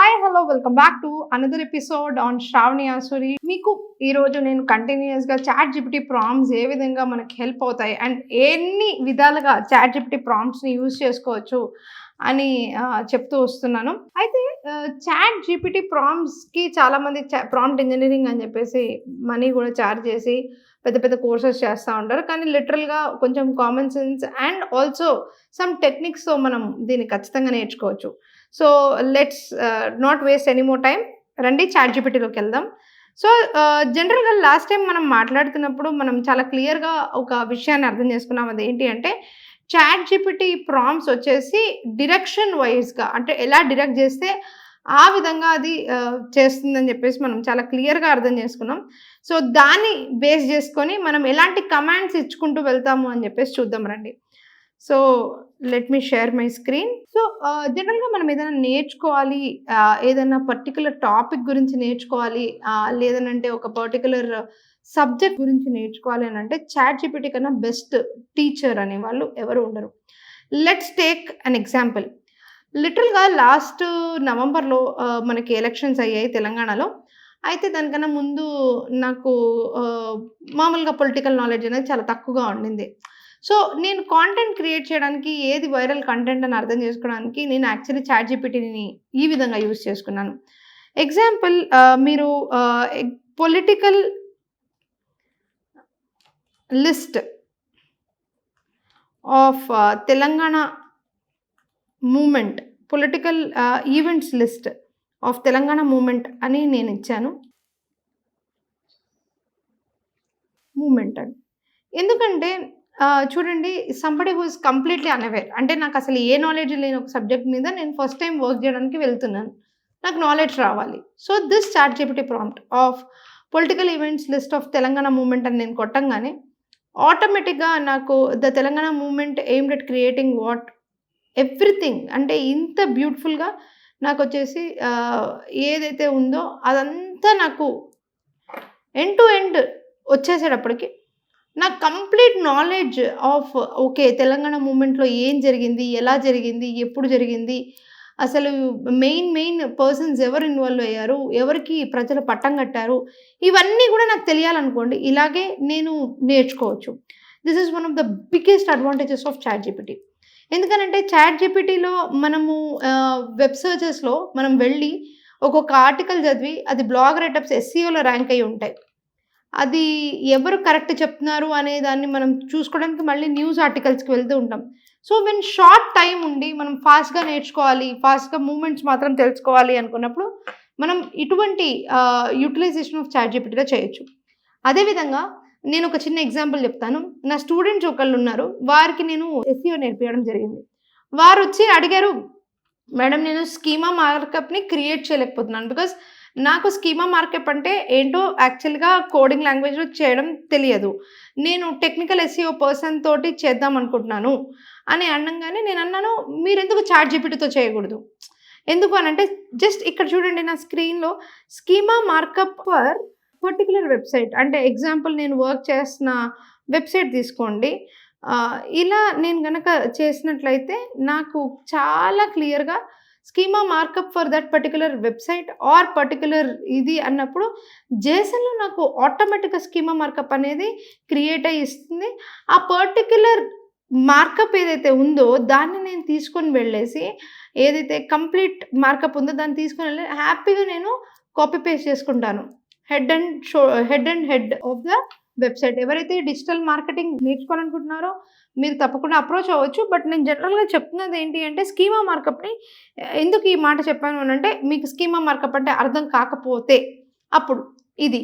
Hi hello welcome back to another episode on Shravani Asuri. మీకు ఈరోజు నేను కంటిన్యూస్గా చాట్ జిపిటీ ప్రాంప్ట్స్ ఏ విధంగా మనకి హెల్ప్ అవుతాయి అండ్ ఎన్ని విధాలుగా చాట్ జిపిటీ ప్రాంప్ట్స్ని యూజ్ చేసుకోవచ్చు అని చెప్తూ వస్తున్నాను. అయితే చాట్ జీపీటీ ప్రాంప్ట్స్కి చాలామంది ప్రాంప్ట్ ఇంజనీరింగ్ అని చెప్పేసి మనీ కూడా ఛార్జ్ చేసి పెద్ద పెద్ద కోర్సెస్ చేస్తూ ఉంటారు. కానీ లిటరల్గా కొంచెం common sense and also some టెక్నిక్స్తో మనం దీన్ని ఖచ్చితంగా నేర్చుకోవచ్చు. So let's not waste any more time. రండి చాట్ జీపీటీలోకి వెళ్దాం. సో జనరల్గా లాస్ట్ టైం మనం మాట్లాడుతున్నప్పుడు మనం చాలా క్లియర్గా ఒక విషయాన్ని అర్థం చేసుకున్నాం. అదేంటి అంటే చాట్ జీపీటీ ప్రాంప్ట్స్ వచ్చేసి డిరెక్షన్ వైజ్గా అంటే ఎలా డిరెక్ట్ చేస్తే ఆ విధంగా అది చేస్తుందని చెప్పేసి మనం చాలా క్లియర్గా అర్థం చేసుకున్నాం. సో దాన్ని బేస్ చేసుకొని మనం ఎలాంటి కమాండ్స్ ఇచ్చుకుంటూ వెళ్తాము అని చెప్పేసి చూద్దాం రండి. So let me share my screen. So జనరల్గా మనం ఏదైనా నేర్చుకోవాలి, ఏదైనా పర్టికులర్ టాపిక్ గురించి నేర్చుకోవాలి, లేదనంటే ఒక పర్టికులర్ సబ్జెక్ట్ గురించి నేర్చుకోవాలి అని అంటే చాట్ జీపీటీ కన్నా బెస్ట్ టీచర్ అనేవాళ్ళు ఎవరు ఉండరు. Let's take an example. లిటరల్గా లాస్ట్ నవంబర్లో మనకి ఎలక్షన్స్ అయ్యాయి తెలంగాణలో. అయితే దానికన్నా ముందు నాకు మామూలుగా పొలిటికల్ నాలెడ్జ్ అనేది చాలా తక్కువగా ఉండింది. సో నేను కాంటెంట్ క్రియేట్ చేయడానికి ఏది వైరల్ కంటెంట్ అని అర్థం చేసుకోవడానికి నేను యాక్చువల్లీ చాట్ జీపీటీని ఈ విధంగా యూజ్ చేసుకున్నాను. ఎగ్జాంపుల్, మీరు political list of Telangana movement, political events list of Telangana movement అని నేను ఇచ్చాను. మూమెంట్ అని ఎందుకంటే చూడండి, somebody who is completely unaware. అంటే నాకు అసలు ఏ నాలెడ్జ్ లేని ఒక సబ్జెక్ట్ మీద నేను ఫస్ట్ టైం వర్క్ చేయడానికి వెళ్తున్నాను. నాకు నాలెడ్జ్ రావాలి. So this ChatGPT prompt of political events list of Telangana movement అని నేను కొట్టంగానే ఆటోమేటిక్గా నాకు the Telangana movement aimed at creating what everything అంటే ఇంత బ్యూటిఫుల్గా నాకు వచ్చేసి ఏదైతే ఉందో అదంతా నాకు ఎండ్ టు ఎండ్ వచ్చేసేటప్పటికి నాకు complete knowledge of okay Telangana మూమెంట్లో ఏం జరిగింది, ఎలా జరిగింది, ఎప్పుడు జరిగింది, అసలు మెయిన్ పర్సన్స్ ఎవరు ఇన్వాల్వ్ అయ్యారు, ఎవరికి ప్రజలు పట్టం కట్టారు, ఇవన్నీ కూడా నాకు తెలియాలనుకోండి ఇలాగే నేను నేర్చుకోవచ్చు. This is one of the biggest advantages of ChatGPT. ఎందుకనంటే చాట్ జీపీటీలో మనము వెబ్ సర్చెస్లో మనం వెళ్ళి ఒక్కొక్క ఆర్టికల్ చదివి అది బ్లాగ్ రైటప్స్ ఎస్సీఓలో ర్యాంక్ అయ్యి ఉంటాయి. అది ఎవరు కరెక్ట్ చెప్తున్నారు అనే దాన్ని మనం చూసుకోవడానికి మళ్ళీ న్యూస్ ఆర్టికల్స్కి వెళ్తూ ఉంటాం. సో వెన్ షార్ట్ టైం ఉండి మనం ఫాస్ట్గా నేర్చుకోవాలి, ఫాస్ట్గా మూమెంట్స్ మాత్రం తెలుసుకోవాలి అనుకున్నప్పుడు మనం ఇటువంటి యూటిలైజేషన్ ఆఫ్ చాట్ జీపీటీలో చేయొచ్చు. అదేవిధంగా నేను ఒక చిన్న ఎగ్జాంపుల్ చెప్తాను. నా స్టూడెంట్స్ ఒకళ్ళు ఉన్నారు, వారికి నేను ఎస్ఈఓ నేర్పించడం జరిగింది. వారు వచ్చి అడిగారు, మేడం నేను స్కీమా మార్కప్ని క్రియేట్ చేయలేకపోతున్నాను బికాస్ నాకు స్కీమా మార్కప్ అంటే ఏంటో యాక్చువల్గా కోడింగ్ లాంగ్వేజ్లో చేయడం తెలియదు. నేను టెక్నికల్ ఎస్ఈఓ పర్సన్ తోటి చేద్దాం అనుకుంటున్నాను అని అనగానే నేను అన్నాను, మీరు ఎందుకు చాట్ జీపీటీతో చేయకూడదు? ఎందుకు అనంటే జస్ట్ ఇక్కడ చూడండి నా స్క్రీన్లో schema markup for particular website అంటే ఎగ్జాంపుల్ నేను వర్క్ చేస్తున్న వెబ్సైట్ తీసుకోండి. ఇలా నేను గనక చేసినట్లయితే నాకు చాలా క్లియర్గా schema markup for that particular website are particular ఇది అన్నప్పుడు జేసన్లో నాకు ఆటోమేటిక్గా స్కీమా మార్కప్ అనేది క్రియేట్ అయ్యి ఇస్తుంది. ఆ పర్టికులర్ మార్కప్ ఏదైతే ఉందో దాన్ని నేను తీసుకొని వెళ్ళేసి ఏదైతే కంప్లీట్ మార్కప్ ఉందో దాన్ని తీసుకొని వెళ్ళి హ్యాపీగా నేను కాపీ పేస్ట్ చేసుకుంటాను. Head and head of the website. ఎవరైతే డిజిటల్ మార్కెటింగ్ నేర్చుకోవాలనుకుంటున్నారో మీరు తప్పకుండా అప్రోచ్ అవ్వచ్చు. బట్ నేను జనరల్గా చెప్తున్నది ఏంటి అంటే స్కీమా మార్కప్ని ఎందుకు ఈ మాట చెప్పాను అని అంటే మీకు స్కీమా మార్కప్ అంటే అర్థం కాకపోతే అప్పుడు ఇది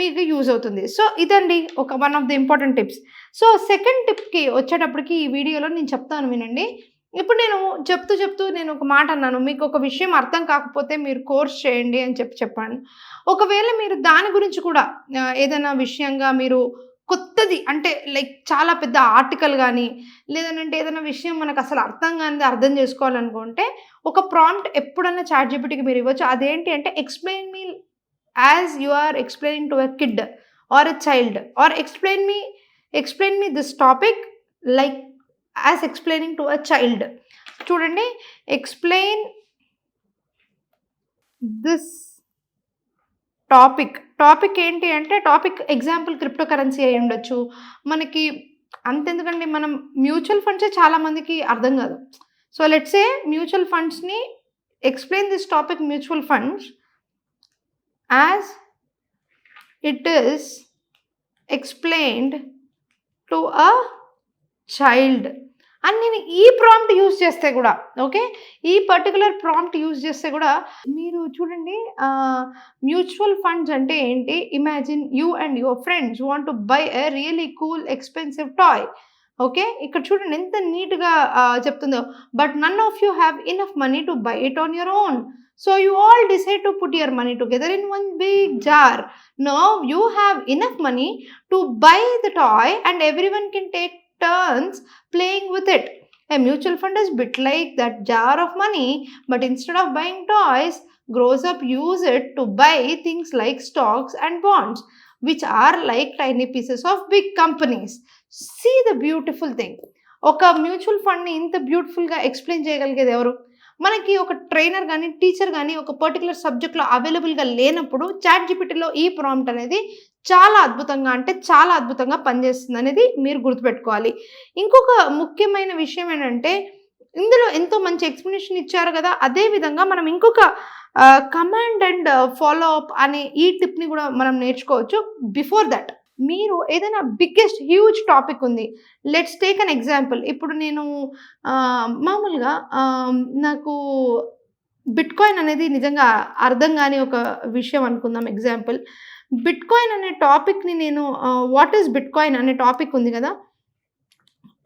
మీకు యూజ్ అవుతుంది. సో ఇదండి ఒక one of the important tips. So second టిప్కి వచ్చేటప్పటికి ఈ వీడియోలో నేను చెప్తాను వినండి. ఇప్పుడు నేను చెప్తూ నేను ఒక మాట అన్నాను, మీకు ఒక విషయం అర్థం కాకపోతే మీరు కోర్స్ చేయండి అని చెప్పాను. ఒకవేళ మీరు దాని గురించి కూడా ఏదైనా విషయంగా మీరు కొత్తది అంటే లైక్ చాలా పెద్ద ఆర్టికల్ కానీ లేదనంటే ఏదైనా విషయం మనకు అసలు అర్థం కానిది అర్థం చేసుకోవాలనుకుంటే ఒక ప్రాంప్ట్ ఎప్పుడన్నా చాట్ జీపీటీకి మీరు ఇవ్వచ్చు. అదేంటి అంటే explain me as you are explaining to a kid or a child or explain me this topic like as explaining to a child. చూడండి, ఎక్స్ప్లెయిన్ దిస్ టాపిక్ ఏంటి అంటే టాపిక్ ఎగ్జాంపుల్ క్రిప్టో కరెన్సీ అయి ఉండొచ్చు. మనకి అంతెందుకండి మనం మ్యూచువల్ ఫండ్సే చాలా మందికి అర్థం కాదు. సో లెట్స్ సే మ్యూచువల్ ఫండ్స్‌ని explain this topic mutual funds as it is explained to a child అని నేను ఈ ప్రాంప్ట్ యూజ్ చేస్తే కూడా ఓకే. ఈ పర్టిక్యులర్ ప్రాంప్ట్ యూజ్ చేస్తే కూడా మీరు చూడండి మ్యూచువల్ ఫండ్స్ అంటే ఏంటి? Imagine you and your friends want to buy a really cool expensive toy. Okay. ఇక్కడ చూడండి ఎంత నీట్‌గా చెప్తుందో. But none of you have enough money to buy it on your own. So you all decide to put your money together in one big jar. Now you have enough money to buy the toy and everyone can take turns playing with it. A mutual fund is bit like that jar of money, but instead of buying toys, grows up use it to buy things like stocks and bonds, which are like tiny pieces of big companies. See the beautiful thing. ఒక mutual ఫండ్‌ని ఇంత బ్యూటిఫుల్‌గా explain చేయగలిగేది ఎవరు? మనకి ఒక trainer గాని, teacher గాని ఒక పర్టిక్యులర్ సబ్జెక్ట్‌లో అవైలబుల్‌గా లేనప్పుడు చాట్ జీపీటీలో ఈ ప్రాంప్ట్ అనేది చాలా అద్భుతంగా అంటే చాలా అద్భుతంగా పనిచేస్తుందనేది మీరు గుర్తుపెట్టుకోవాలి. ఇంకొక ముఖ్యమైన విషయం ఏంటంటే ఇందులో ఎంతో మంచి ఎక్స్‌ప్లనేషన్ ఇచ్చారు గదా! అదే విధంగా మనం ఇంకొక కమాండ్ అండ్ ఫాలో అప్ అనే ఈ టిప్‌ని గూడా మనం నేర్చుకోవచ్చు. బిఫోర్ దట్ మీరు ఏదైనా బిగ్గెస్ట్ హ్యూజ్ టాపిక్ ఉంది. Let's take an example. ఇప్పుడు నేను మామూలుగా నాకు బిట్‌కాయిన్ అనేది నిజంగా అర్థం గాని ఒక విషయం అనుకుందాం ఎగ్జాంపుల్. బిట్‌కాయిన్ అనే టాపిక్‌ని నేను వాట్ ఈస్ బిట్‌కాయిన్ అనే టాపిక్ ఉంది గదా!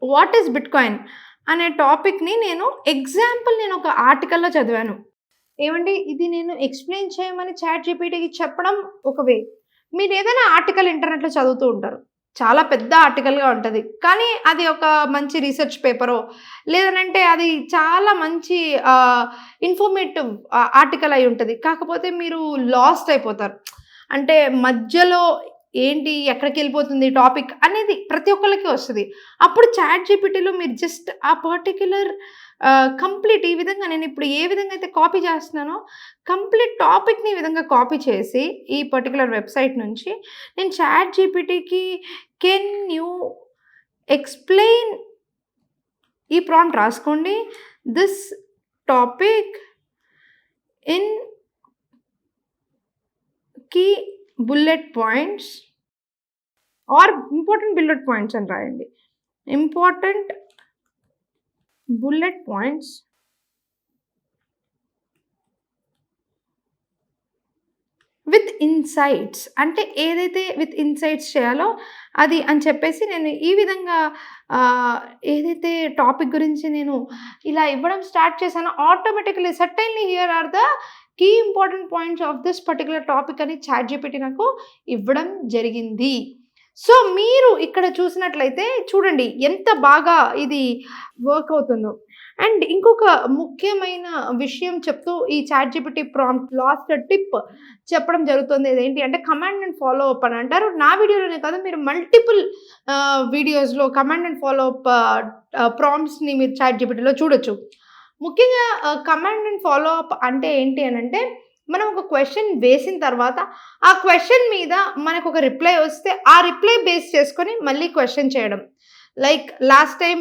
వాట్ ఈస్ బిట్‌కాయిన్ అనే టాపిక్‌ని నేను ఒక ఆర్టికల్‌లో చదివాను. ఏవండీ ఇది నేను ఎక్స్‌ప్లెయిన్ చేయమని చాట్ జీపీటీకి చెప్పడం ఒక వే. మీరేదైనా ఆర్టికల్ ఇంటర్నెట్‌లో చదువుతూ ఉంటారు. చాలా పెద్ద ఆర్టికల్‌గా ఉంటది. కానీ అది ఒక మంచి రీసెర్చ్ పేపరో, లేదనంటే అది చాలా మంచి ఇన్ఫర్మేటివ్ ఆర్టికల్ అయి ఉంటది. కాకపోతే మీరు లాస్ట్ అయిపోతారు. అంటే మధ్యలో ఏంటి, ఎక్కడికెళ్ళిపోతుంది టాపిక్ అనేది ప్రతి ఒక్కళ్ళకి వస్తది. అప్పుడు చాట్ జీపీటీలో మీరు జస్ట్ ఆ పర్టిక్యులర్ కంప్లీట్ ఈ విధంగా నేనిప్పుడు ఏ విధంగా అయితే కాపీ చేస్తున్నానో, కంప్లీట్ టాపిక్‌ని ఈ విధంగా కాపీ చేసి, ఈ పర్టిక్యులర్ వెబ్‌సైట్ నుంచి నేను చాట్ జీపీటీకి కెన్ యూ ఎక్స్‌ప్లెయిన్ ఈ ప్రాంప్ట్ రాసుకోండి. This topic in key bullet points or important bullet points అని రాయండి. Important bullet points with insights అంటే ఏదైతే విత్ ఇన్సైట్స్ చేయాలో అది అని చెప్పేసి నేను ఈ విధంగా ఏదైతే టాపిక్ గురించి నేను ఇలా ఇవ్వడం స్టార్ట్ చేశానో automatically certainly here are the key important points of this particular topic అని చాట్ జీపీటీ నాకు ఇవ్వడం జరిగింది. సో మీరు ఇక్కడ చూసినట్లయితే చూడండి ఎంత బాగా ఇది వర్క్ అవుతుందో. అండ్ ఇంకొక ముఖ్యమైన విషయం చెప్తూ ఈ ChatGPT prompt last tip చెప్పడం జరుగుతుంది. అదేంటి అంటే కమాండ్ అండ్ ఫాలో అప్ అని అంటారు. నా వీడియోలోనే కాదు మీరు మల్టిపుల్ వీడియోస్‌లో కమాండ్ అండ్ ఫాలో అప్ ప్రాంప్ట్స్‌ని మీరు చాట్ జీపీటీలో చూడొచ్చు. ముఖ్యంగా కమాండ్ అండ్ ఫాలో అప్ అంటే ఏంటి అనంటే మనం ఒక క్వెషన్ వేసిన తర్వాత ఆ క్వెషన్ మీద మనకొక రిప్లై వస్తే ఆ రిప్లై బేస్ చేసుకొని మళ్ళీ క్వెషన్ చేయడం. లైక్ లాస్ట్ టైమ్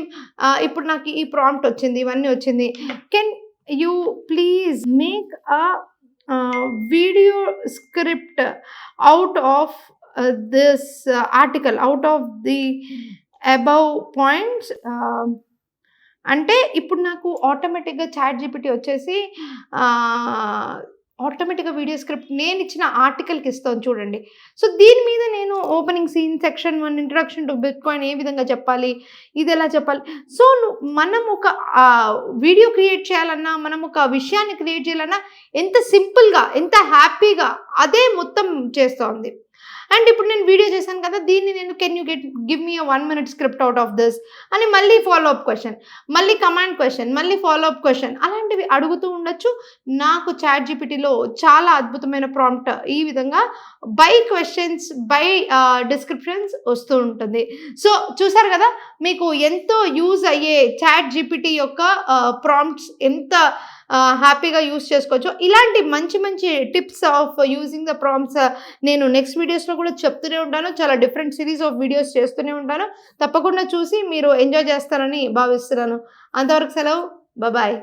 ఇప్పుడు నాకు ఈ ప్రాంప్ట్ వచ్చింది, ఇవన్నీ వచ్చింది. Can you please make a video script out of this article out of the above points అంటే ఇప్పుడు నాకు ఆటోమేటిక్‌గా చాట్ జీపీటీ వచ్చేసి ఆటోమేటిక్‌గా వీడియో స్క్రిప్ట్ నేనిచ్చిన ఆర్టికల్‌కి ఇస్తుంది చూడండి. సో, దీని మీద నేను opening scene, section 1 introduction to bitcoin ఏ విధంగా చెప్పాలి, ఇదెలా చెప్పాలి. సో, మనం ఒక వీడియో క్రియేట్ చేయాలన్నా, మనం ఒక విషయాన్ని క్రియేట్ చేయాలన్నా ఎంత సింపుల్‌గా, ఎంత హ్యాపీగా అదే మొత్తం చేస్తోంది. అండ్ ఇప్పుడు నేను వీడియో చేశాను కదా! దీన్ని నేను can you give me a 1 minute script out of this అని మళ్ళీ ఫాలో అప్ క్వెషన్, మళ్ళీ కమాండ్ క్వెషన్, మళ్ళీ ఫాలో అప్ క్వెషన్ అలాంటి ఇలాంటివి అడుగుతూ ఉండొచ్చు. నాకు చాట్‌జీపీటీలో చాలా అద్భుతమైన ప్రాంప్ట్ ఈ విధంగా బై క్వెషన్స్, బై డిస్క్రిప్షన్స్ వస్తూ ఉంటుంది. సో, చూసారు గదా! మీకు ఎంతో యూజ్ అయ్యే చాట్‌జీపీటీ యొక్క ప్రాంప్ట్స్ ఎంత హ్యాపీగా యూజ్ చేసుకోవచ్చో, ఇలాంటి మంచి మంచి tips of using the prompts నేను నెక్స్ట్ వీడియోస్‌లో కూడా చెప్తూనే ఉంటాను. చాలా డిఫరెంట్ సీరీస్ ఆఫ్ వీడియోస్ చేస్తూనే ఉంటాను. తప్పకుండా చూసి మీరు ఎంజాయ్ చేస్తారని భావిస్తున్నాను. అంతవరకు సెలవు. బాయ్.